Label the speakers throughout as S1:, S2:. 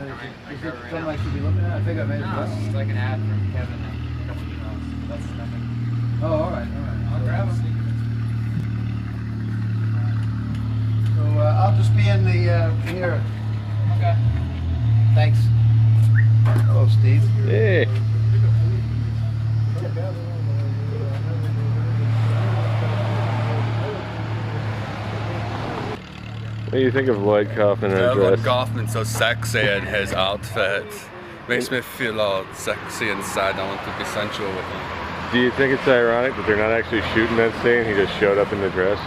S1: Is it something I should be looking at? I think I made it.
S2: No, it's like an ad from Kevin and a couple emails. That's nothing.
S1: Oh, alright.
S2: I'll grab them.
S1: So I'll just be in the here.
S2: Okay.
S1: Thanks. Hello, Steve.
S3: Hey. What do you think of Lloyd Kaufman in a dress?
S4: Lloyd Kaufman's so sexy in his outfit. Makes me feel all sexy inside. I want to be sensual with him.
S3: Do you think it's ironic that they're not actually shooting that scene? He just showed up in the dress?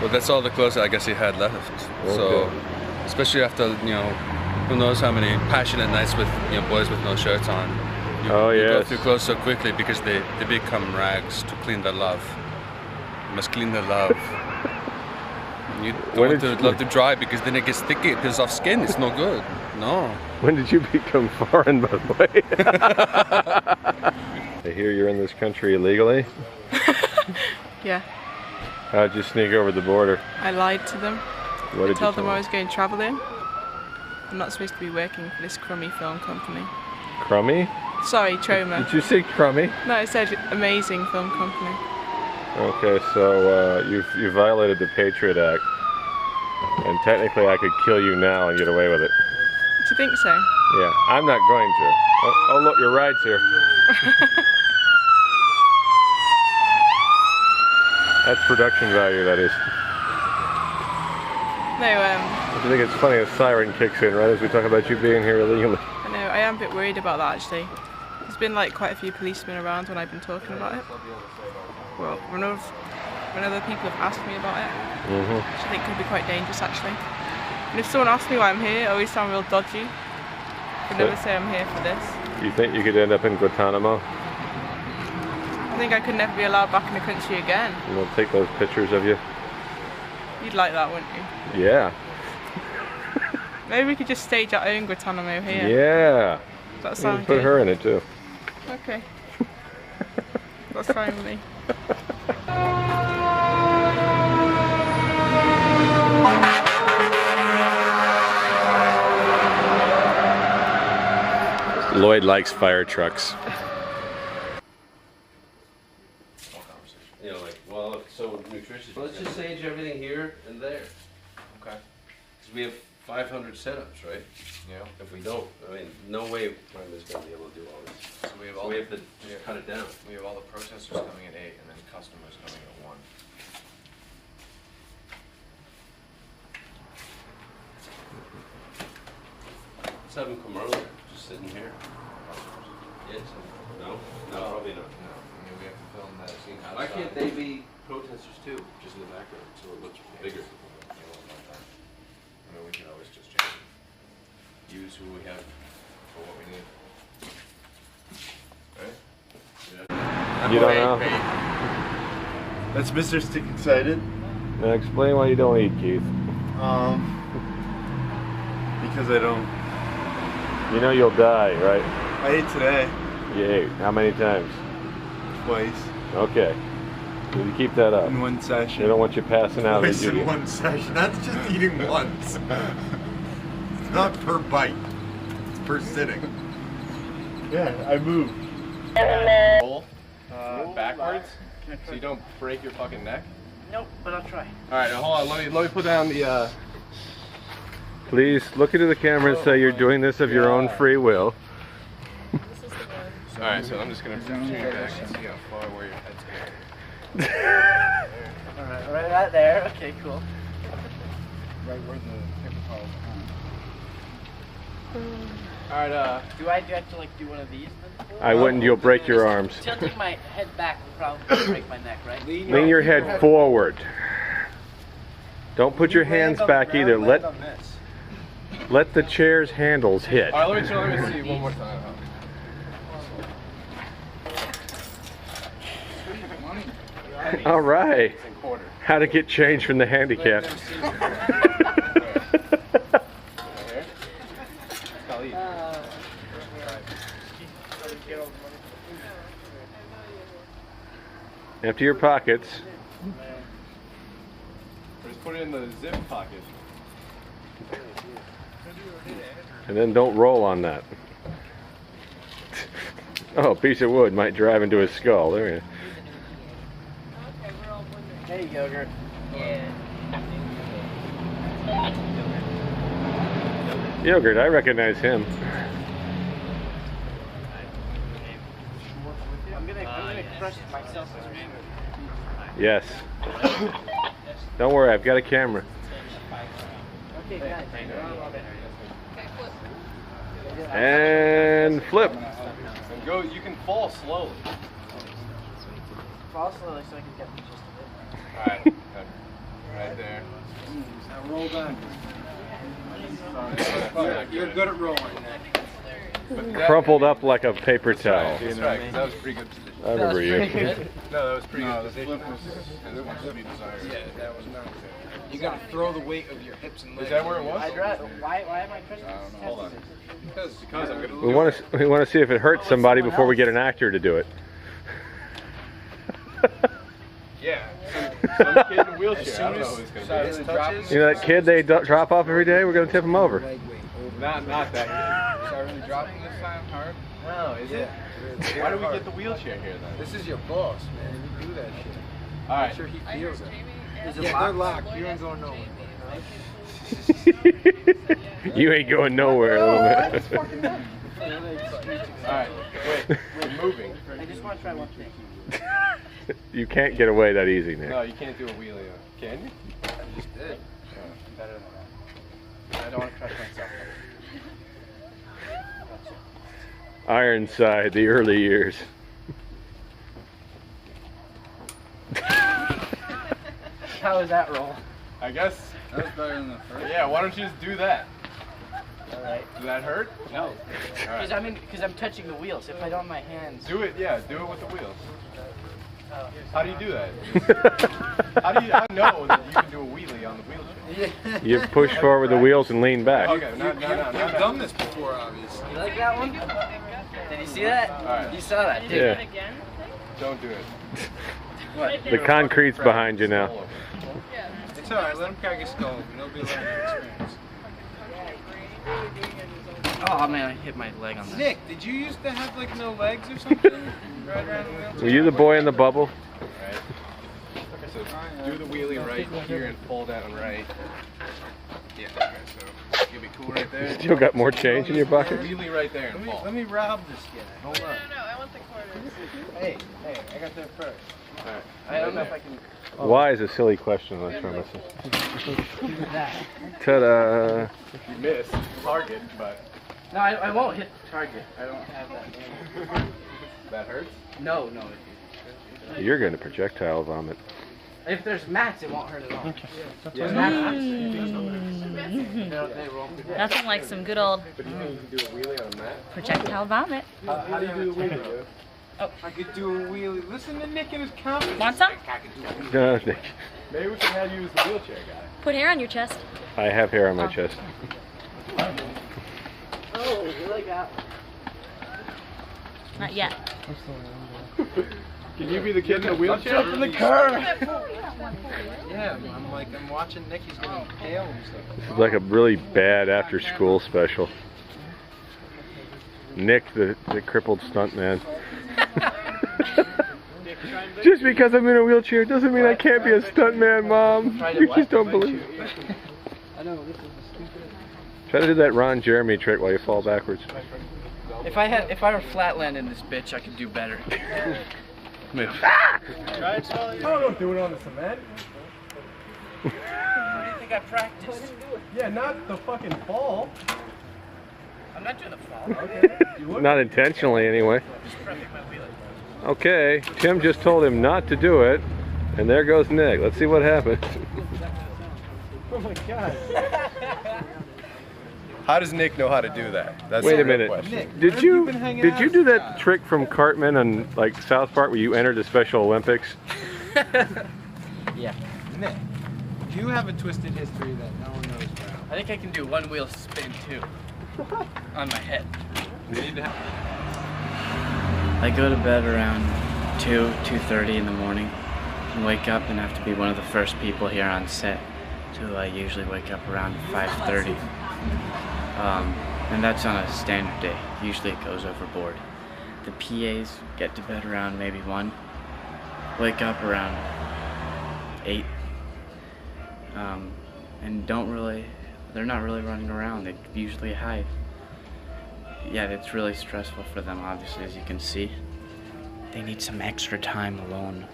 S4: Well, that's all the clothes I guess he had left.
S3: Okay.
S4: So, especially after, you know, who knows how many passionate nights with, you know, boys with no shirts on. You go through clothes so quickly because they become rags to clean their love. You must clean their love. You don't want the love to dry because then it gets sticky, it pisses off skin, it's no good. No.
S3: When did you become foreign, by the way? I hear you're in this country illegally?
S5: Yeah.
S3: How'd you sneak over the border?
S5: I lied to them.
S3: What did
S5: I told
S3: you
S5: them I was going travelling. I'm not supposed to be working for this crummy film company.
S3: Crummy?
S5: Sorry, Troma.
S3: Did you say crummy?
S5: No, I said amazing film company.
S3: Okay, so you violated the Patriot Act. And technically I could kill you now and get away with it.
S5: Do you think so?
S3: Yeah, I'm not going to. Oh look, your ride's here. That's production value, that is.
S5: No,
S3: I think it's funny, a siren kicks in right as we talk about you being here illegally.
S5: I know, I am a bit worried about that actually. There's been like quite a few policemen around when I've been talking about it. Well, when other people have asked me about it, which I think could be quite dangerous actually. And if someone asks me why I'm here, I always sound real dodgy. I could never say I'm here for this.
S3: You think you could end up in Guantanamo?
S5: I think I could never be allowed back in the country again.
S3: And they'll take those pictures of you.
S5: You'd like that, wouldn't you?
S3: Yeah.
S5: Maybe we could just stage our own Guantanamo here.
S3: Yeah.
S5: Does that sound
S3: put
S5: good?
S3: her in it too.
S5: Okay. That's fine with me.
S3: Lloyd likes fire trucks.
S4: You know, like, well, it's so nutritious. Well, let's just stage everything here and there.
S2: Okay.
S4: Because we have 500 setups, right?
S2: Yeah.
S4: If we don't, I mean, no way Prime is going to be able to do all this.
S2: So we have
S4: So
S2: all
S4: we have to just cut it down.
S2: We have all the processors coming at 8 and then customers coming at 1.
S4: Let's have them come earlier, just sitting here. Yes. No? No, probably not.
S2: No, I mean we have to film that scene outside.
S4: Why can't they be protesters too, just in the background, so it looks bigger?
S2: I mean we can always just change it. Use who we have for what we need. Right?
S4: Yeah.
S3: You don't know?
S6: That's Mr. Stick Excited.
S3: Now explain why you don't eat, Keith.
S6: Because I don't.
S3: You know you'll die, right?
S6: I ate today.
S3: You ate. How many times?
S6: Twice.
S3: Okay. You keep that up.
S6: In one session.
S3: They don't want you passing out.
S6: Twice
S3: do
S6: in
S3: you?
S6: one session. That's just eating once. It's not per bite. It's per sitting. Yeah, I moved.
S2: Roll backwards so you don't break your fucking neck.
S5: Nope, but I'll try.
S2: Alright, now hold on, let me put down the
S3: Please look into the camera and say you're doing this of your own free will.
S2: Alright, so I'm just gonna turn you back and see how far where your head's going.
S7: Alright, right there. Okay, cool.
S2: Right where the paper towels are. Alright,
S7: Do I have to like do one of these then?
S3: I wouldn't, you'll break your arms.
S7: Tilting my head back will probably break my neck, right?
S3: Lean your head forward. Don't put your hands back either. Let the chair's handles hit.
S2: Alright, let me see one more time.
S3: All right. How to get change from the handicap. Empty your pockets.
S2: Or just put it in the zip pocket.
S3: And then don't roll on that. Oh, a piece of wood might drive into his skull. There you go.
S7: Hey, yogurt.
S3: Yogurt, I recognize him.
S7: I'm gonna crush myself.
S3: Yes. Don't worry, I've got a camera.
S7: Okay, guys.
S3: And flip.
S2: And go. You can fall slowly.
S7: Fall slowly so I can get the gist of it.
S2: All right. Right there.
S1: Now roll back.
S2: You're
S1: good at rolling.
S3: Crumpled up like a paper towel.
S2: That's right. 'Cause that was a pretty good position.
S3: I remember you.
S2: No, that was pretty good
S1: The
S2: position.
S1: flip was
S2: to be desired.
S1: yeah, that was not good. You gotta throw the weight of your hips and legs.
S2: Is that where it was?
S7: Why am I crushing this?
S2: Hold on. Because I'm gonna.
S3: We want to see if it hurts somebody before we get an actor to do it.
S2: Yeah. Some kid in a wheelchair. I don't know who's gonna do it.
S3: You know that kid they drop off every day? We're going to tip him over.
S2: Not that kid. Is I really dropping this time hard? No, is it? Why do we get the wheelchair here then?
S1: This is your boss, man. You do that shit.
S2: All right.
S1: I'm sure he feels it. Yeah, they're locked. You ain't going nowhere.
S3: You ain't going nowhere, little man.
S2: Alright, wait, we're moving.
S7: I just want to try one thing.
S3: You can't get away that easy, Nick.
S2: No, you can't do a wheelie. Can you?
S1: I just did.
S7: Better than that. I don't want to crush myself.
S3: Ironside, the early years.
S7: How was that roll?
S2: I guess.
S1: That was better than the first.
S2: Yeah, why don't you just do that?
S7: Alright.
S2: Does that hurt?
S7: No.
S2: Alright.
S7: Because I'm touching the wheels. If I don't have my hands.
S2: Do it, yeah, do it with the wheels. How do you do that? How do I know that you can do a wheelie on the wheelchair?
S3: You push forward the wheels and lean back.
S2: Okay, no.
S1: You've done this before, obviously.
S7: You like that one? Did you see that?
S2: Alright.
S7: You saw that, didn't you?
S3: Yeah.
S2: Don't do it.
S7: What?
S3: The concrete's behind you now.
S1: It's alright, let him crack his skull. It'll be a learning experience.
S7: Oh man, I hit my leg on that.
S1: Nick, did you used to have like no legs or something? Right around the wheelchair?
S3: Were you the boy in the bubble?
S2: Alright. So do the wheelie right here and pull down right. Yeah, okay, so you'll be cool right there.
S3: Still got more change in your pocket?
S2: Wheelie right there and fall.
S1: Let me rob this guy. Hold on.
S5: I want the quarters.
S1: Hey, I got that first.
S2: Alright.
S7: I don't know if I can.
S3: Why is a silly question on Troma. Ta-da!
S2: You missed target, but
S7: No, I won't hit the target. I don't have that.
S2: that hurts.
S7: No.
S3: You're going to projectile vomit.
S7: If there's mats, it won't hurt at all.
S2: Yeah.
S7: They roll.
S8: Nothing like some good old
S2: But you think you can do a wheelie on a mat?
S8: projectile vomit.
S2: How do you do a wheelie?
S1: I could do a wheelie. Listen to Nick and his confidence.
S8: Want some?
S3: No, Nick.
S2: Maybe we can have you as the wheelchair guy.
S8: Put hair on your chest.
S3: I have hair on my chest.
S7: Oh, you like that?
S8: Not yet.
S2: Can you be the kid in the wheelchair?
S1: Jump in the car! Yeah, I'm watching Nick. He's gonna impale himself.
S3: This is like a really bad after-school special. Nick, the crippled stuntman. Just because I'm in a wheelchair doesn't mean I can't be a stuntman, Mom. You just don't believe.
S7: I know, this is stupid.
S3: Try to do that Ron Jeremy trick while you fall backwards.
S7: If I were flatland in this bitch, I could do better.
S3: Move.
S2: No, don't do it on the cement.
S7: What do you think I practiced?
S2: Yeah, not the fucking fall.
S7: I'm not doing the fall.
S2: Okay.
S3: Not intentionally, anyway.
S7: Just prepping my wheelie.
S3: Okay, Tim just told him not to do it, and there goes Nick. Let's see what happens.
S2: Oh my god. How does Nick know how to do that? That's
S3: Wait
S2: the
S3: a
S2: real
S3: minute.
S2: question.
S3: Did you do that trick from Cartman on like South Park where you entered the Special Olympics?
S7: Yeah.
S1: Nick, you have a twisted history that no one knows about.
S7: I think I can do one wheel spin too. On my head. I go to bed around 2:30 in the morning and wake up and have to be one of the first people here on set. So I usually wake up around 5:30. And that's on a standard day. Usually it goes overboard. The PAs get to bed around maybe 1, wake up around 8, and they're not really running around. They usually hide. Yeah, it's really stressful for them, obviously, as you can see. They need some extra time alone.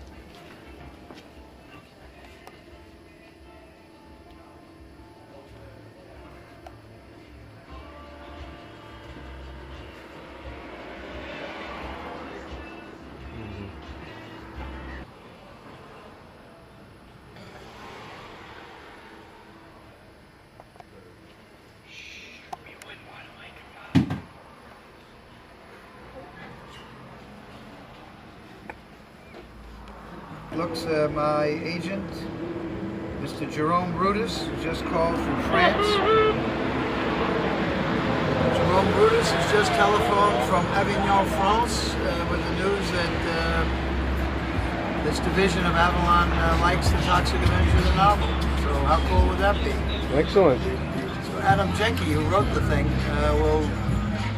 S9: Looks, my agent, Mr. Jerome Brutus, just called from France. Jerome Brutus has just telephoned from Avignon, France, with the news that this division of Avalon likes the Toxic Avenger of the novel. So how cool would that be?
S3: Excellent.
S9: So Adam Jenke, who wrote the thing, will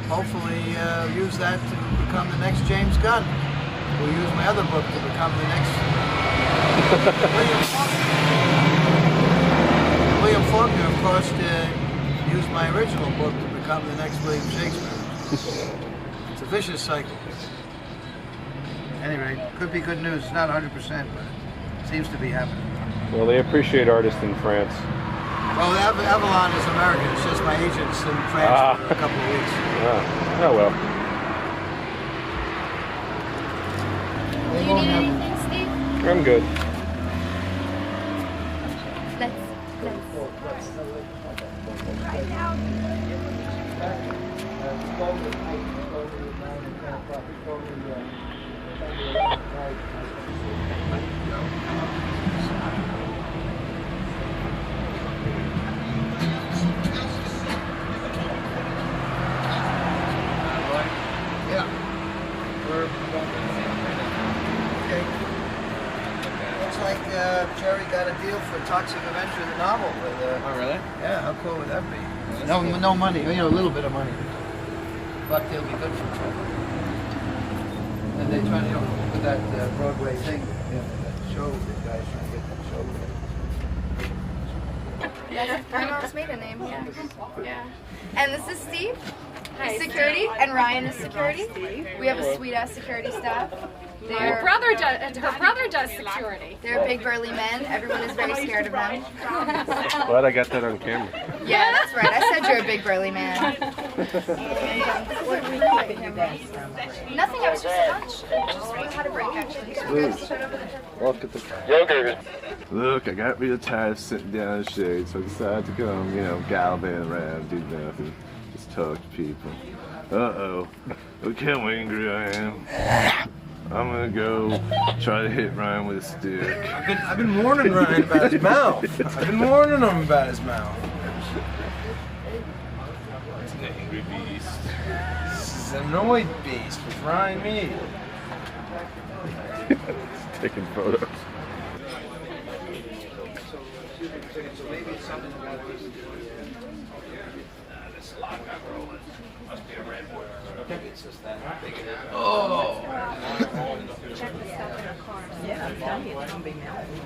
S9: hopefully use that to become the next James Gunn. We'll use my other book to become the next William Faulkner, of course, used my original book to become the next William Shakespeare. It's a vicious cycle. Anyway, could be good news. It's not 100%, but it seems to be happening.
S3: Well, they appreciate artists in France.
S9: Well, Avalon is American. It's just my agents in France for a couple of weeks.
S3: Oh well.
S10: Do you need anything, Steve?
S3: I'm good.
S10: Let's. Right now.
S9: Yeah. Okay. Looks like Jerry got a deal for Toxic Avenger the novel. With,
S1: Oh, really?
S9: yeah, how cool would that be? No money, you know, a little bit of money. But they'll be good for trouble. And they try, you know, with that Broadway thing, you know, that show, the guys trying to get that show.
S10: That's my mom's maiden name, yeah. Yeah. And this is Steve. He's security, and Ryan is security. We have a sweet ass security staff.
S11: Her brother does security.
S10: They're big burly men. Everyone is very scared of them.
S3: Glad I got that on camera.
S10: Yeah, that's right. I said you're a big burly man. Nothing. I was just at lunch. Just had a break actually.
S3: Look at the
S6: Look, I got real tired of sitting down in the shade, so I decided to come, you know, gallivanting around, do nothing, just talk to people. Uh-oh, look how angry I am. I'm gonna go try to hit Ryan with a stick.
S1: I've been warning Ryan about his mouth. I've been warning him about his mouth.
S6: It's an angry beast.
S1: This is an annoyed beast with Ryan Mead.
S3: Taking photos.
S9: So maybe it's something about this.
S1: This lock I'm rolling must be a red one. It's just that big.
S9: Oh!
S11: Check the stuff in the car.
S12: Yeah, I'm telling you, it's gonna be melting.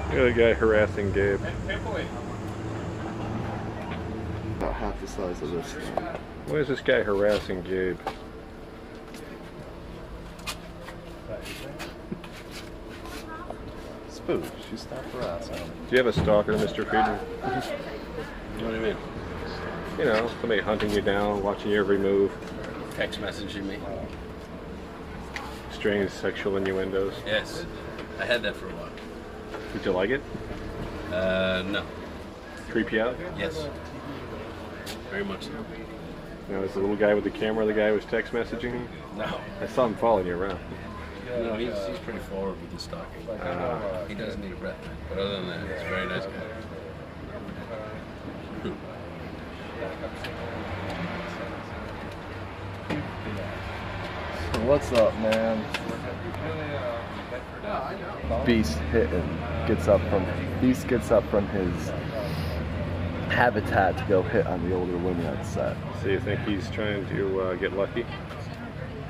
S3: Look at the guy harassing Gabe.
S6: About half the size of this thing.
S3: Why is this guy harassing Gabe?
S6: Spooge, you stop harassing.
S3: Do you have a stalker, Mr. Friedman?
S4: What do you mean?
S3: You know, somebody hunting you down, watching your every move,
S4: Text messaging me?
S3: strange sexual innuendos.
S4: Yes. I had that for a while.
S3: Did you like it?
S4: No.
S3: Creep you out?
S4: Yes. Very much so.
S3: Now, is the little guy with the camera the guy who was text messaging him?
S2: No.
S3: I saw him following you around.
S2: No, he's pretty forward with his stalking. He doesn't need a breath, but other than that, he's a very nice guy.
S6: So what's up, man? Beast gets up from his habitat to go hit on the older women on set.
S3: So you think he's trying to get lucky?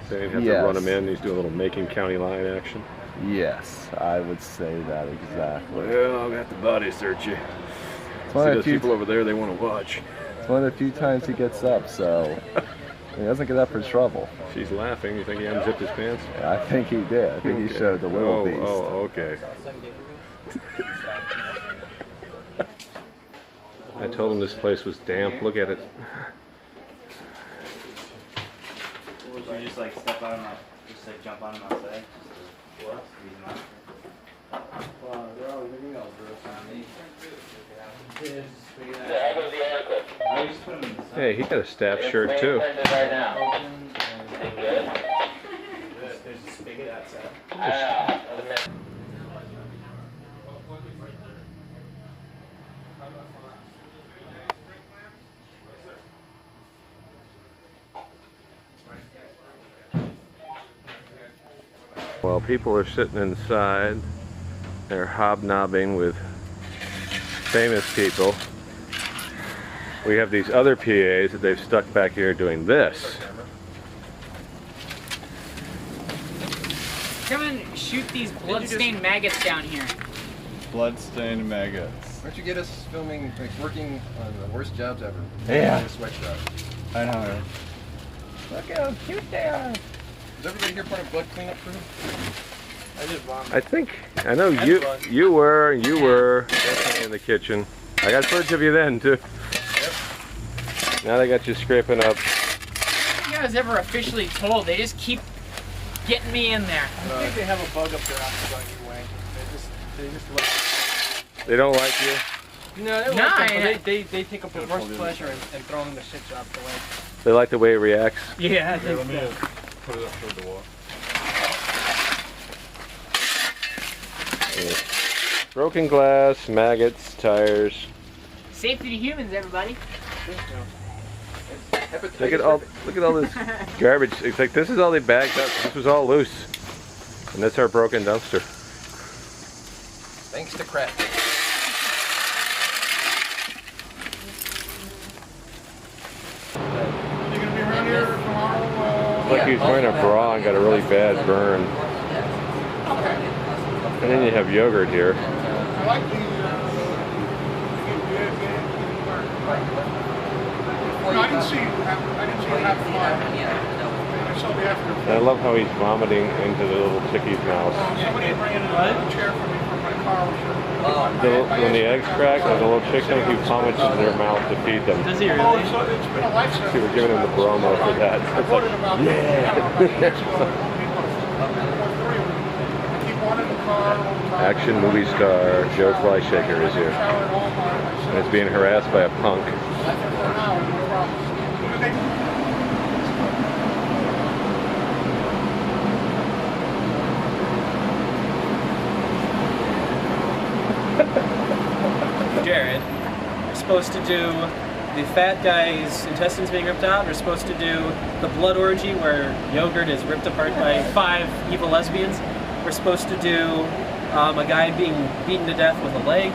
S3: So he'd have
S6: Yes.
S3: to run him in. He's doing a little making county line action.
S6: Yes, I would say that exactly.
S3: Well, I'm gonna have to body search you.
S6: It's
S3: See
S6: one of
S3: those
S6: the few
S3: people over there, they want to watch.
S6: It's one of the few times he gets up, so he doesn't get up for trouble.
S3: She's laughing. You think he unzipped his pants?
S6: Yeah, I think he did. I think he showed the little beast.
S3: Oh, okay. I told him this place was damp. Look at it.
S13: Would you just like step on him, just like jump on him outside? What?
S3: Hey, he got a staff shirt too. While people are sitting inside, they're hobnobbing with famous people. We have these other PAs that they've stuck back here doing this.
S14: Come and shoot these blood-stained maggots down here.
S6: Blood-stained maggots.
S1: Why don't you get us filming, like working on the worst jobs ever?
S6: Yeah.
S1: In a sweatshop.
S6: I know.
S1: Look how cute they are. Is everybody here part of blood cleanup crew? I just vomited.
S3: I think, I know you were definitely in the kitchen. I got footage of you then too. Yep. Now they got you scraping up.
S14: I don't think I was ever officially told. They just keep getting me in there.
S9: I think they have a bug up their ass going your way. They just look.
S3: They don't like you?
S9: No, they like them, but they take up the worst pleasure in throwing the shit jobs away.
S3: They like the way it reacts?
S14: Yeah, I think so.
S2: Put it up toward the wall.
S3: Yeah. Broken glass, maggots, tires.
S14: Safety to humans, everybody.
S3: Look at all this garbage. It's like this is all they bagged up. This was all loose. And that's our broken dumpster.
S1: Thanks to crap.
S9: You gonna be around here tomorrow?
S3: Look, he's wearing a bra and got a really bad burn.
S9: Okay.
S3: And then you have yogurt here.
S9: I like the. No, I didn't see you have fun. I saw the after.
S3: And I love how he's vomiting into the little chickie's mouth.
S9: Somebody bringing a chair for me from my car.
S3: When the eggs crack, there's a little chicken who vomits in their mouth to feed them.
S14: Does he really?
S9: Oh, so it's been a lifesaver.
S3: See, we're giving him the bromo for that.
S9: I wrote it about
S3: Action movie star Joe Flyshaker is here. And is being harassed by a punk.
S15: Jared, we're supposed to do the fat guy's intestines being ripped out. We're supposed to do the blood orgy where yogurt is ripped apart by 5 evil lesbians. We're supposed to do a guy being beaten to death with a leg.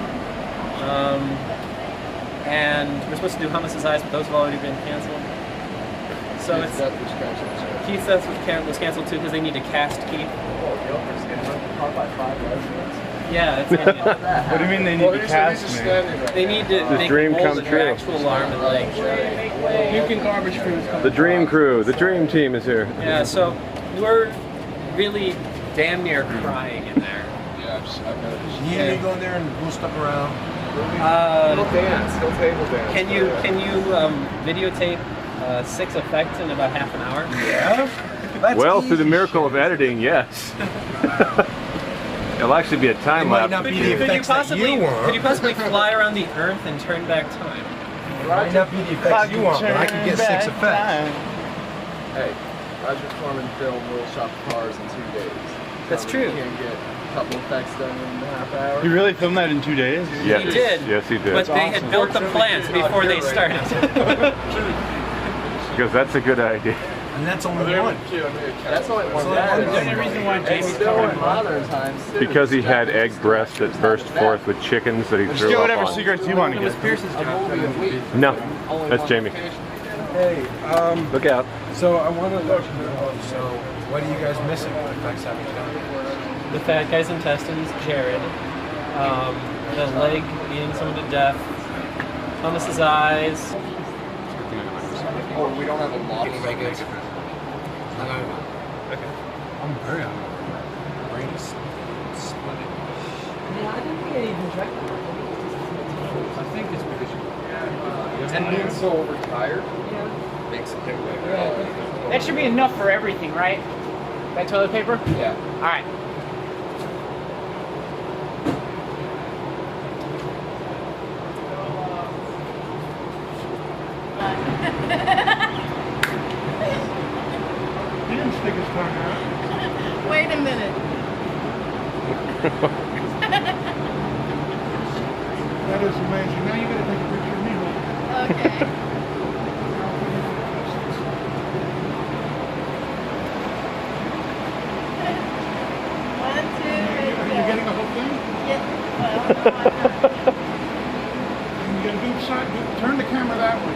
S15: And we're supposed to do Hummus's eyes, but those have already been canceled. So
S1: Keith's death was canceled.
S15: Keith's death was canceled too because they need to cast Keith.
S9: Yogurt's getting ripped apart by 5 lesbians.
S15: Yeah, it's gonna be,
S9: What do you mean they need to cast me?
S15: They need to
S3: The
S15: make
S3: dream
S15: a mold
S3: come
S15: of your
S3: true.
S15: actual arm and leg.
S9: Puking garbage crew is coming.
S3: The dream crew, the dream team is here.
S15: Yeah, so we're really damn near crying in there.
S1: Yeah, I've noticed. You need to go in there and move stuff around.
S2: He'll dance. He'll table dance.
S15: Can you videotape 6 effects in about half an hour?
S1: Yeah.
S3: Well, through the miracle of editing, yes. It'll actually be a time lapse.
S15: Could you possibly fly around the Earth and turn back time?
S1: Might not be the effects you want, but I could get 6 effects.
S2: Hey, Roger Corman film will shop cars in 2 days.
S15: That's true.
S2: You can get a couple effects done in a half hour.
S16: You really filmed that in 2 days?
S3: Yes,
S15: He did.
S3: Yes, he did.
S15: But they had built the plants before they started.
S3: Because that's a good idea.
S1: And that's only one.
S2: That's only one.
S1: That's
S2: the only reason why Jamie's still in modern times.
S3: Because he had egg breasts that burst forth with chickens that he
S16: Just
S3: threw
S16: get
S3: up
S16: whatever
S3: on.
S16: secrets you want to get.
S3: No, that's Jamie.
S1: Hey,
S3: Look out.
S1: so I want to let you know, so what are you guys missing? What effects have you done?
S15: The fat guy's intestines, Jared. The leg eating someone to death. Thomas's eyes.
S2: Oh, we don't have a lot of
S1: Very good.
S2: Okay.
S1: I'm very hungry. My brain is splitting.
S15: Yeah, I didn't think I even checked it.
S1: I think it's because
S2: And being so overtired makes it take away.
S14: That should be enough for everything, right? That toilet paper?
S2: Yeah.
S14: All right.
S9: He didn't stick his tongue out.
S10: Wait a minute.
S9: That is amazing. Now you gotta take a picture of me.
S10: Okay. One, two,
S9: Are you getting the whole thing?
S10: Yeah.
S9: You gotta do side. Turn the camera that way.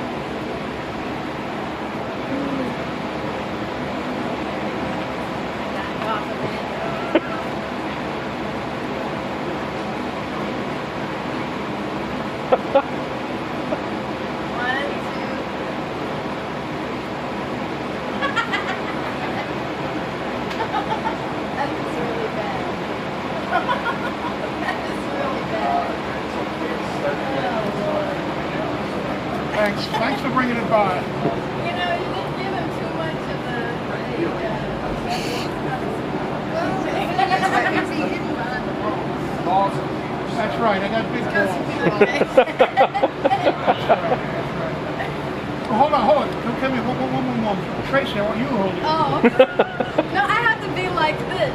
S9: Thanks for bringing it by.
S10: You know, you didn't give him too much of
S9: That's right. I got big balls. Hold on. Don't tell me one. Tracy, I want you to hold it.
S10: Oh. No, I have to be like this.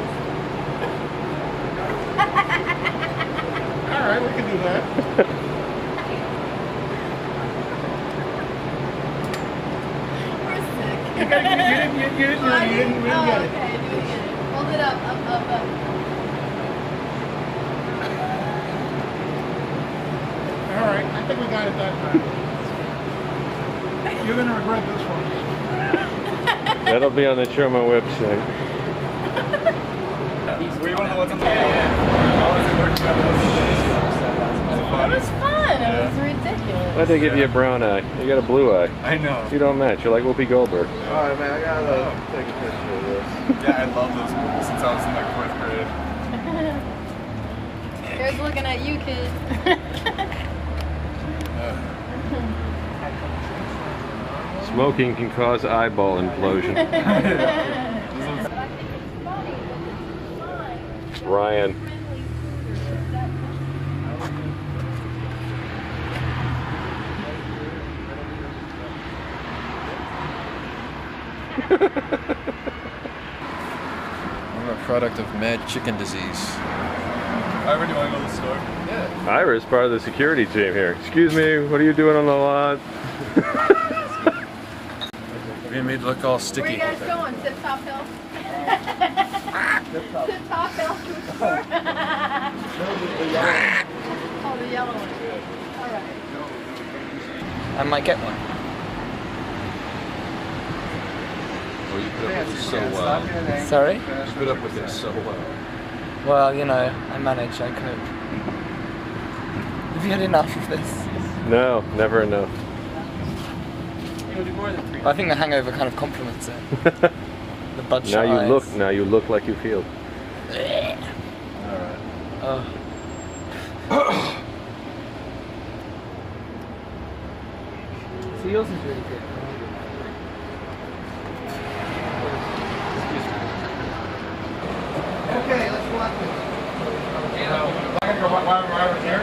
S9: All right, we can do that. You didn't get it.
S10: Okay, do it again. Hold it up.
S9: All right, I think we got it that time. You're gonna regret this one.
S3: That'll be on the Troma website.
S10: It was fun. It was ridiculous.
S3: Why'd they give you a brown eye? You got a blue eye.
S16: I know.
S3: You don't match. You're like Whoopi Goldberg.
S6: Alright, man, I gotta take a picture of this.
S2: Yeah, I love those movies since I was in like 4th grade.
S10: Here's looking at you, kid.
S3: Smoking can cause eyeball implosion. Ryan.
S17: I'm a product of mad chicken disease.
S2: Ira, do you want to go to the store?
S17: Yeah.
S3: Ira's part of the security team here. Excuse me, what are you doing on the lot?
S17: Being made to look all
S10: Where
S17: sticky.
S10: you guys going? Tip Top Hill? Tip Top Hill Food Store? Oh, the yellow one. Alright.
S14: I might get one.
S17: Oh, you put up with it so well.
S14: Sorry?
S17: You put up with it so well.
S14: Well, you know, I manage, I cope. Have you had enough of this?
S3: No, never enough.
S14: I think the hangover kind of complements it. The bloodshot eyes.
S3: Now you look like you feel.
S14: Alright. Oh.
S15: So yours is really good.
S9: Okay, let's watch this. I'm gonna go right here.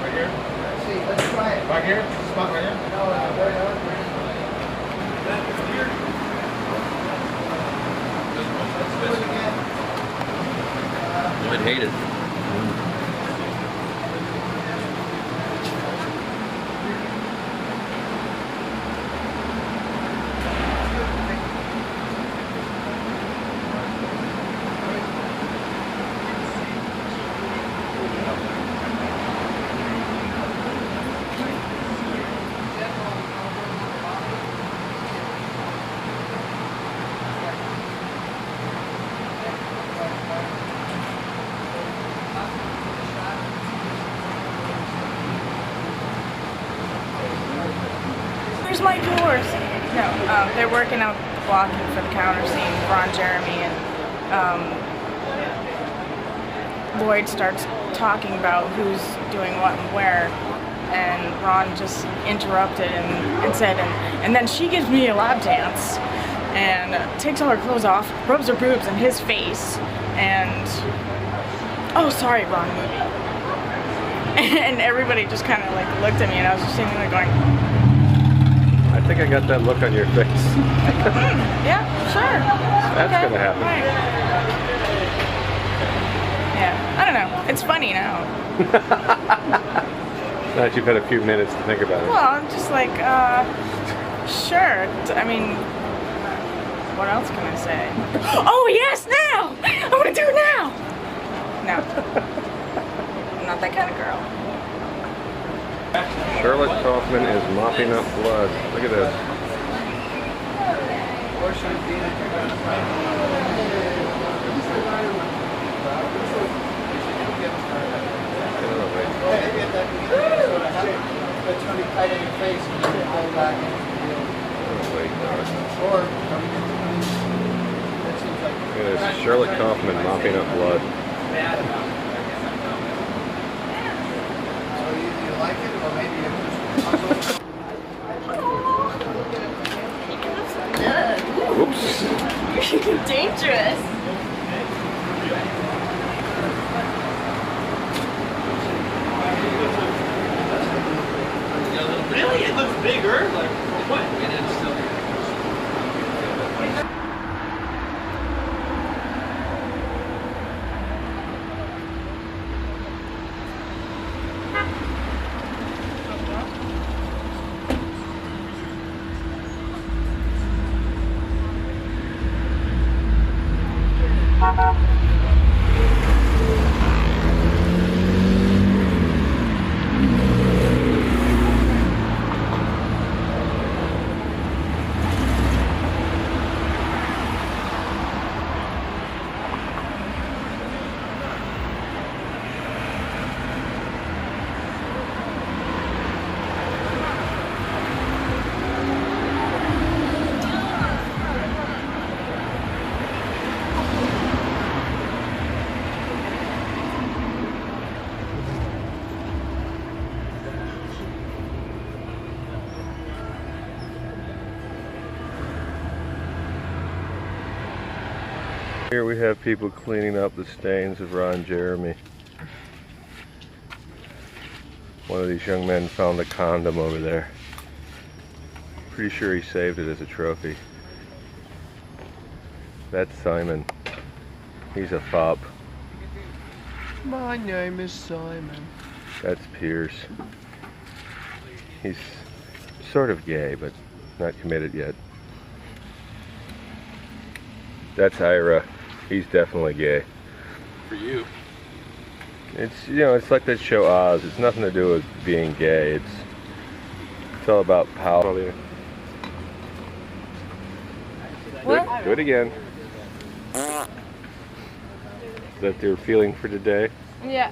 S9: Right here. Let's see. Let's try it. Right here. spot right
S17: I'd hate it.
S5: Where's my doors? No, they're working out the blocking for the counter scene. Ron Jeremy and Lloyd starts talking about who's doing what and where, and Ron just interrupted and said, and then she gives me a lap dance and takes all her clothes off, rubs her boobs in his face, and oh, sorry, wrong movie. And everybody just kind of like looked at me, and I was just sitting there going,
S3: I think I got that look on your face.
S5: yeah, sure.
S3: That's
S5: okay.
S3: gonna happen.
S5: Right. Yeah, I don't know. It's funny now.
S3: Now that you've had a few minutes to think about it.
S5: Well, I'm just like, sure. I mean, what else can I say? Oh, yes, now! I want to do it now! No. I'm not that kind of girl.
S3: Charlotte Kaufman is mopping up blood. Look at this. Look at this. Charlotte Kaufman mopping up blood. Oops.
S10: Dangerous.
S14: Really? It looks bigger? Like, what?
S3: Here we have people cleaning up the stains of Ron Jeremy. One of these young men found a condom over there. Pretty sure he saved it as a trophy. That's Simon. He's a fop.
S2: My name is Simon.
S3: That's Pierce. He's sort of gay, but not committed yet. That's Ira. He's definitely gay.
S2: For you.
S3: It's, you know, it's like that show Oz. It's nothing to do with being gay. It's all about power.
S5: What?
S3: Do it again. Is that your feeling for today?
S5: Yeah.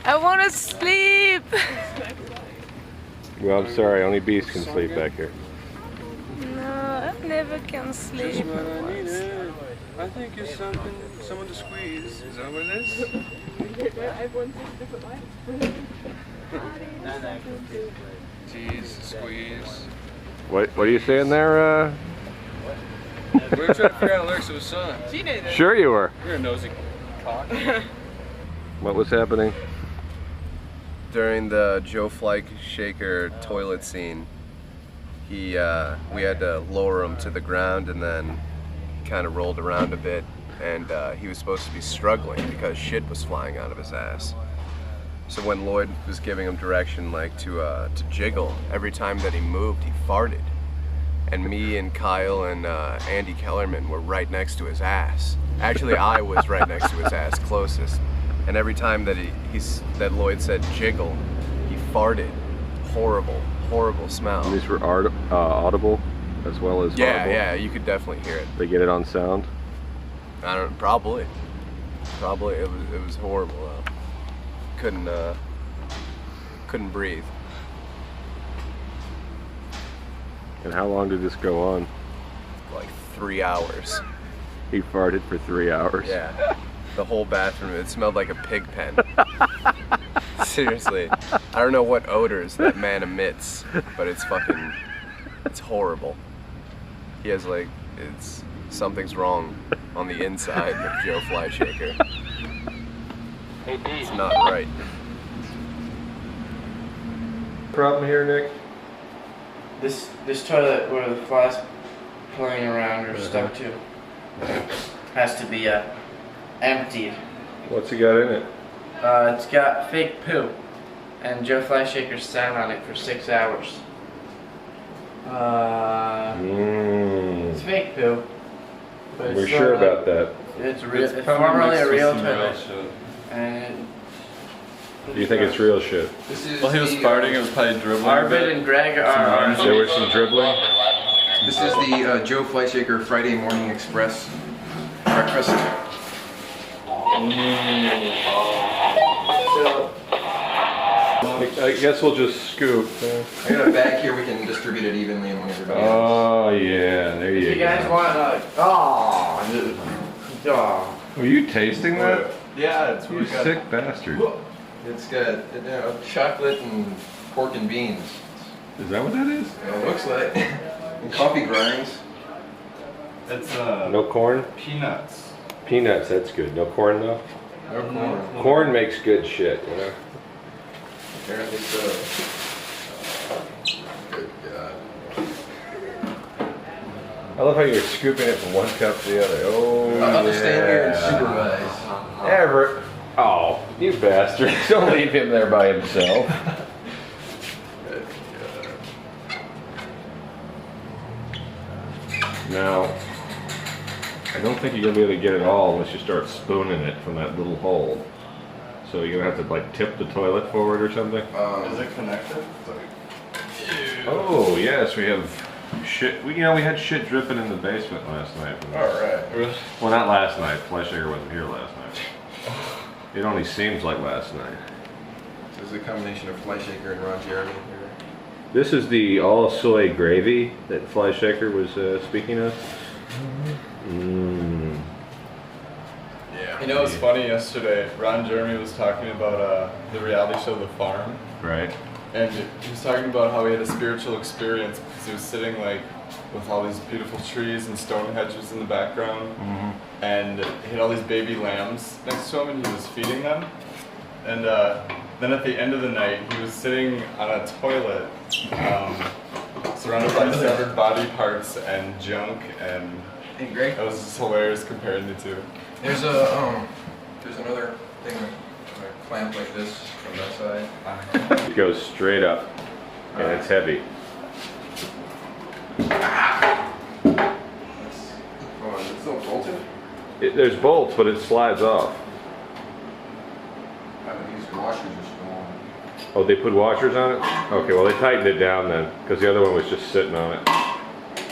S5: I want to sleep.
S3: Well, I'm sorry. Only beasts can sleep back here.
S5: No, I never can sleep.
S2: Just what I needed. I think you're someone to squeeze. Is that what it is? Tease, squeeze.
S3: What are you saying there?
S2: We were trying to figure out lyrics of a song.
S3: Sure you were.
S2: You're a nosy cock.
S3: What was happening?
S2: during the Joe Fleischaker toilet scene, we had to lower him to the ground and then kind of rolled around a bit, and he was supposed to be struggling because shit was flying out of his ass. So when Lloyd was giving him direction like to jiggle, every time that he moved, he farted. And me and Kyle and Andy Kellerman were right next to his ass. Actually, I was right next to his ass, closest. And every time that that Lloyd said jiggle, he farted. Horrible, horrible smell.
S3: And these were audible as well as audible?
S2: Yeah, you could definitely hear it.
S3: They get it on sound?
S2: I don't know, probably. Probably, it was horrible though. Couldn't breathe.
S3: And how long did this go on?
S2: Like 3 hours.
S3: He farted for 3 hours?
S2: Yeah. The whole bathroom, it smelled like a pig pen. Seriously. I don't know what odors that man emits, but it's horrible. He has like, something's wrong on the inside of Joe Fleischaker. It's not right.
S3: Problem here, Nick?
S7: This toilet where the flies playing around are stuck to has to be emptied.
S3: What's he got in it?
S7: It's got fake poo, and Joe Fleischaker sat on it for 6 hours. It's fake poo. But
S3: We're sure about that.
S7: It's formerly a real toilet. And
S3: Do you think it's real shit?
S17: Well, he was farting, it was probably dribbling.
S7: Arvid and Greg are.
S3: There was some dribbling?
S2: This is the Joe Fleischaker Friday Morning Express breakfast.
S3: I guess we'll just scoop.
S2: I got a bag here, we can distribute it evenly among everybody else.
S3: Oh yeah, there you go.
S7: You guys want
S3: Were you tasting that?
S2: Yeah, it's
S3: You sick bastard.
S2: It's got chocolate and pork and beans.
S3: Is that what that is?
S2: It looks like. And coffee grinds.
S17: It's
S3: No corn?
S17: peanuts.
S3: Peanuts, that's good. No corn though?
S2: No corn.
S3: Corn makes good shit, you know?
S2: Apparently so. Good God.
S3: I love how you're scooping it from one cup to the other. Oh,
S2: I'll just stand here and supervise.
S3: Everett. Oh, you bastard. Don't leave him there by himself. Now, I don't think you're going to be able to get it all unless you start spooning it from that little hole. So you're going to have to like tip the toilet forward or something?
S17: Is it connected?
S3: Oh, yes, we have shit. We had shit dripping in the basement last night.
S17: Alright.
S3: Well, not last night. Fleischaker wasn't here last night. It only seems like last night.
S2: This is a combination of Fleischaker and Ron Jeremy here.
S3: This is the all soy gravy that Fleischaker was speaking of. Mm.
S2: Yeah.
S17: You know, it was funny yesterday. Ron Jeremy was talking about the reality show The Farm.
S3: Right.
S17: And he was talking about how he had a spiritual experience because he was sitting like with all these beautiful trees and stone hedges in the background. And he had all these baby lambs next to him and he was feeding them. And then at the end of the night, he was sitting on a toilet surrounded by severed body parts and junk, and it was just hilarious comparing the two.
S2: There's another thing, a clamp like this from that side.
S3: It goes straight up, and it's heavy.
S2: Oh, is it still bolted?
S3: There's bolts, but it slides off.
S2: These washers are still on.
S3: Oh, they put washers on it? Okay, well they tightened it down then, because the other one was just sitting on it.
S2: I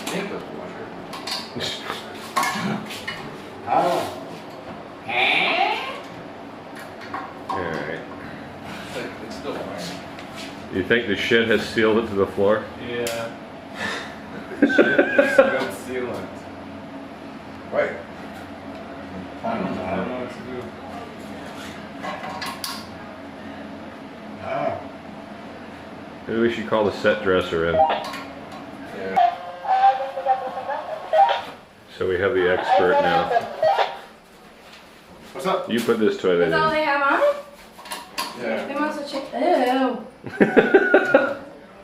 S2: think that's washer.
S3: Alright.
S2: It's still iron.
S3: You think the shit has sealed it to the floor?
S17: Yeah. Shit, it's a good sealant.
S2: Right.
S17: I don't know what to do.
S3: Maybe we should call the set dresser in.
S2: Yeah.
S3: So we have the expert now.
S17: What's up?
S3: You put this toilet
S10: That's all
S3: in.
S10: they have on it?
S17: Yeah.
S10: They must have changed. Ew.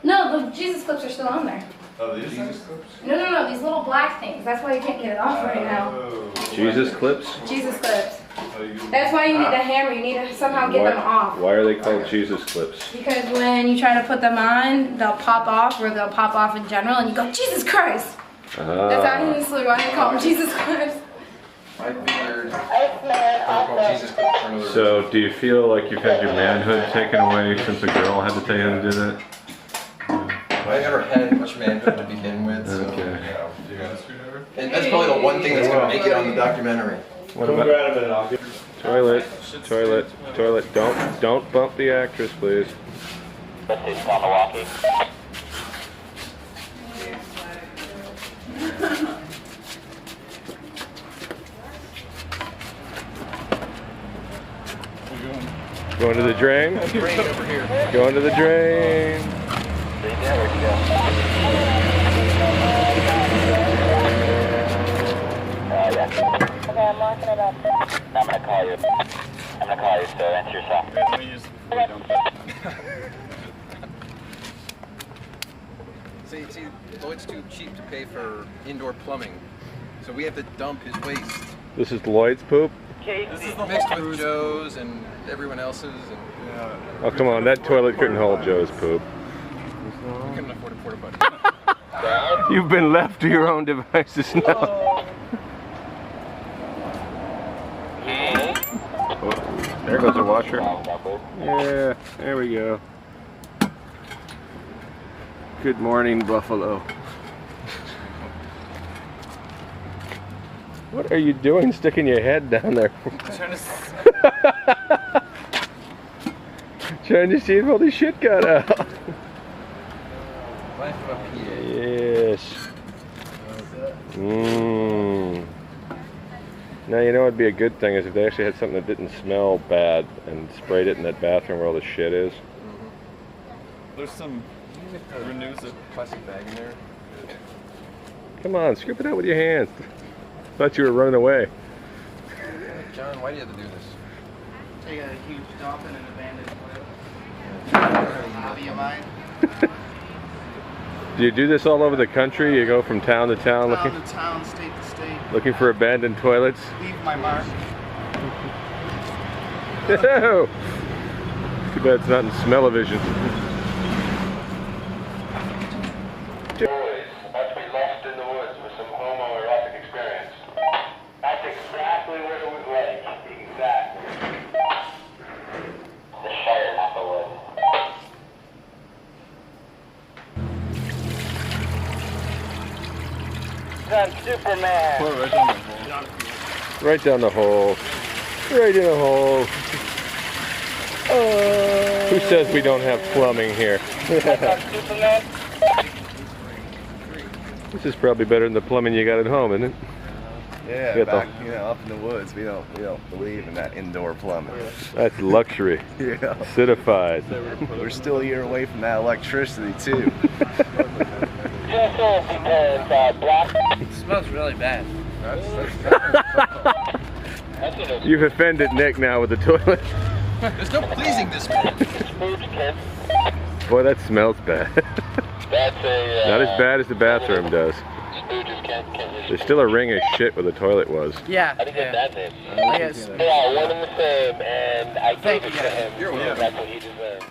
S10: No, the Jesus clips are still on there.
S17: Oh, these Jesus clips?
S10: No, these little black things. That's why you can't get it off right now.
S3: Jesus clips?
S10: Jesus clips. That's why you need the hammer. You need to somehow get them off.
S3: Why are they called Jesus clips?
S10: Because when you try to put them on, they'll pop off, or they'll pop off in general, and you go, Jesus Christ! That's honestly why they call them Jesus clips.
S3: So, do you feel like you've had your manhood taken away since a girl had to tell you how to do that?
S2: I never had much manhood to begin with, so
S3: okay.
S17: You got a screwdriver?
S2: And that's probably the one thing that's going to make it on the documentary.
S3: What about toilet? Toilet. Toilet. Don't bump the actress, please. Going to the drain?
S2: Drain over here.
S3: Going to the drain.
S18: Okay, I'm locking it up. I'm gonna call you. I'm gonna call you, so answer yourself.
S2: See, Lloyd's too cheap to pay for indoor plumbing, so we have to dump his waste.
S3: This is Lloyd's poop?
S2: This is mixed with Joe's and everyone else's. And,
S3: Oh, come on, that toilet couldn't hold Joe's poop.
S2: we couldn't afford a porta potty.
S3: You've been left to your own devices now. Oh, there goes the washer. Yeah, there we go. Good morning, Buffalo. What are you doing sticking your head down there? Trying to see if all the shit got out.
S2: Life of a PA.
S3: Yes. Mmm. Now, you know what would be a good thing is if they actually had something that didn't smell bad and sprayed it in that bathroom where all the shit is.
S17: There's some renews a plastic bag in there.
S3: Come on, scoop it out with your hands. Thought you were running away.
S2: John, why do you have to do this?
S9: Take a huge dump in an abandoned hobby of mine.
S3: Do you do this all over the country? You go from town to town
S9: Town to town, state to state.
S3: looking for abandoned toilets?
S9: Leave my mark.
S3: No! Too bad it's not in smell-o-vision.
S18: About to be lost in the woods with some homoerotic experience. That's exactly what it was like. Exactly. The Shire Applewood. Son, Superman.
S17: Pour it right down the hole.
S3: Right down the hole. Right in the hole. Who says we don't have plumbing here?
S18: Superman.
S3: This is probably better than the plumbing you got at home, isn't it?
S6: Yeah,
S3: You got
S6: back, you know, up in the woods, we don't believe in that indoor plumbing.
S3: That's luxury.
S6: Yeah.
S3: Citified.
S6: We're still a year away from that electricity too.
S18: It
S14: smells really bad.
S3: You've offended Nick now with the toilet.
S2: There's no pleasing this man.
S3: Boy, that smells bad. Not as bad as the bathroom does. There's still a ring of shit where the toilet was.
S14: Yeah.
S18: How do you get that name?
S14: Yes.
S18: Yeah, one and the same, and I gave it to him.
S2: You're welcome.
S18: That's what he deserved.